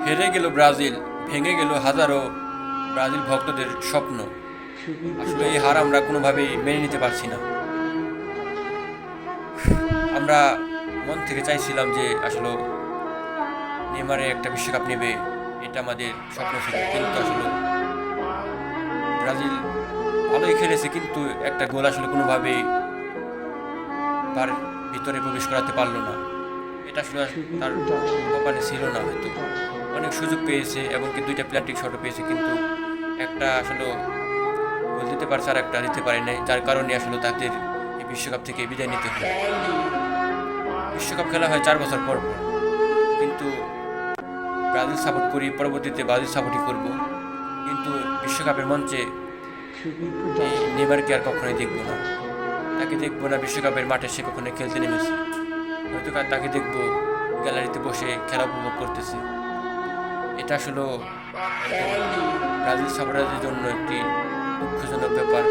হেরে গেল ব্রাজিল, ভেঙে গেল হাজারো ব্রাজিল ভক্তদের স্বপ্ন। আসলে এই হার আমরা কোনোভাবেই মেনে নিতে পারছি না। আমরা মন থেকে চাইছিলাম যে আসলে নেইমারে একটা বিশ্বকাপ নেবে, এটা আমাদের স্বপ্ন ছিল। কিন্তু আসলে ব্রাজিল ভালোই খেলেছে, কিন্তু একটা গোল আসলে কোনোভাবেই তার ভিতরে প্রবেশ করাতে পারলো না। এটা আসলে তার কপালে ছিল না। হয়তো অনেক সুযোগ পেয়েছে এবং কি দুইটা প্ল্যান্টিক শটও পেয়েছে, কিন্তু একটা আসলে গোল দিতে পারছে আর একটা দিতে পারে নাই, যার কারণে আসলে তাদের এই বিশ্বকাপ থেকে বিদায় নিতে হয়। বিশ্বকাপ খেলা হয় 4 বছর পর পর, কিন্তু ব্রাজিল সাপোর্ট করি, পরবর্তীতে ব্রাজিল সাপোর্টই করব। কিন্তু বিশ্বকাপের মঞ্চে এই নেইমারকে আর কখনোই দেখবো না, তাকে দেখবো না বিশ্বকাপের মাঠে। সে কখনো খেলতে নেমেছে, হয়তো তাকে দেখবো গ্যালারিতে বসে খেলা উপভোগ করতেছে। এটা আসলে ব্রাজিল সাপোর্টারদের জন্য একটি দুঃখজনক ব্যাপার।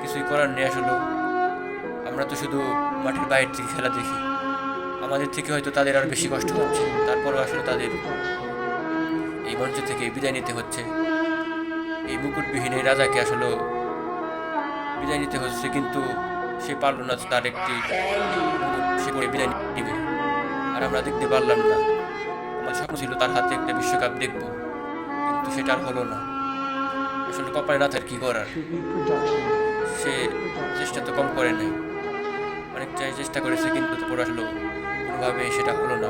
কিছুই করার নেই। আসলে আমরা তো শুধু মাঠের বাইরে থেকে খেলা দেখি, আমাদের থেকে হয়তো তাদের আরও বেশি কষ্ট হচ্ছে। তারপরেও আসলে তাদের এই মঞ্চ থেকে বিদায় নিতে হচ্ছে। এই মুকুটবিহীন এই রাজাকে আসলে বিদায় নিতে হচ্ছে, কিন্তু সে পারল না তার একটি মুকুট সে করে বিদায় নিবে, আর আমরা দেখতে পারলাম না। আমার স্বপ্ন ছিল তার হাতে একটা বিশ্বকাপ দেখব, কিন্তু সেটা আর হলো না। আসলে কপালে না থাকার কি করার, সে চেষ্টা তো কম করে নাই, অনেকটাই চেষ্টা করেছে, কিন্তু তারপর আসলে কোনোভাবে সেটা হলো না।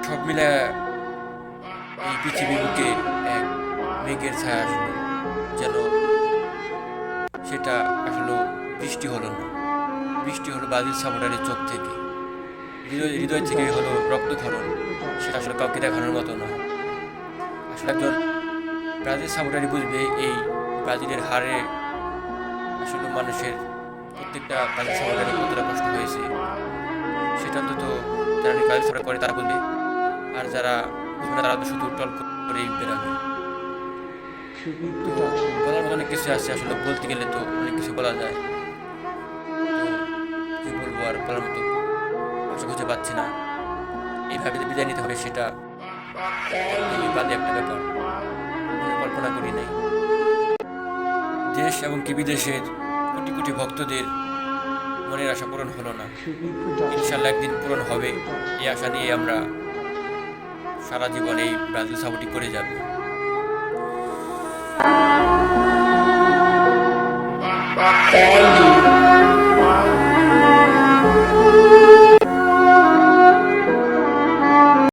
সব মিলে এই পৃথিবীর বুকে এক মেঘের ছায়া আসলো, যেন সেটা আসলে বৃষ্টি হলো না। বৃষ্টি হলো ব্রাজিল সাপোর্টারের চোখ থেকে, হৃদয় থেকে হলো রক্তক্ষরণ। সেটা আসলে কাউকে দেখানোর মতো নয়। আসলে একজন ব্রাজিল সাপোর্টারই বুঝবে এই ব্রাজিলের হারে আসলে মানুষের, প্রত্যেকটা ব্রাজিল সাপোর্টারের কতটা কষ্ট হয়েছে। সেটা তো যারা ব্রাজিল সাপোর্ট করে তারা বুঝবে, আর যারা বুঝবে না তারা তো শুধু টল করেই বেরাবে। তো বলার মতো অনেক কিছু আছে, আসলে বলতে গেলে তো অনেক কিছু বলা যায়। তো কি বলবো, আর বলার মতো ভাষা খুঁজে পাচ্ছি না। এইভাবে যে বিদায় নিতে হবে সেটা বাদে একটা ব্যাপার, কল্পনা করি নাই। দেশ এবং কি বিদেশের কোটি কোটি ভক্তদের মনের আশা পূরণ হলো না। ইনশাল্লাহ একদিন পূরণ হবে, এই আশা নিয়ে আমরা সারা জীবন এই ব্রাজিল সাপোর্টই করে যাব।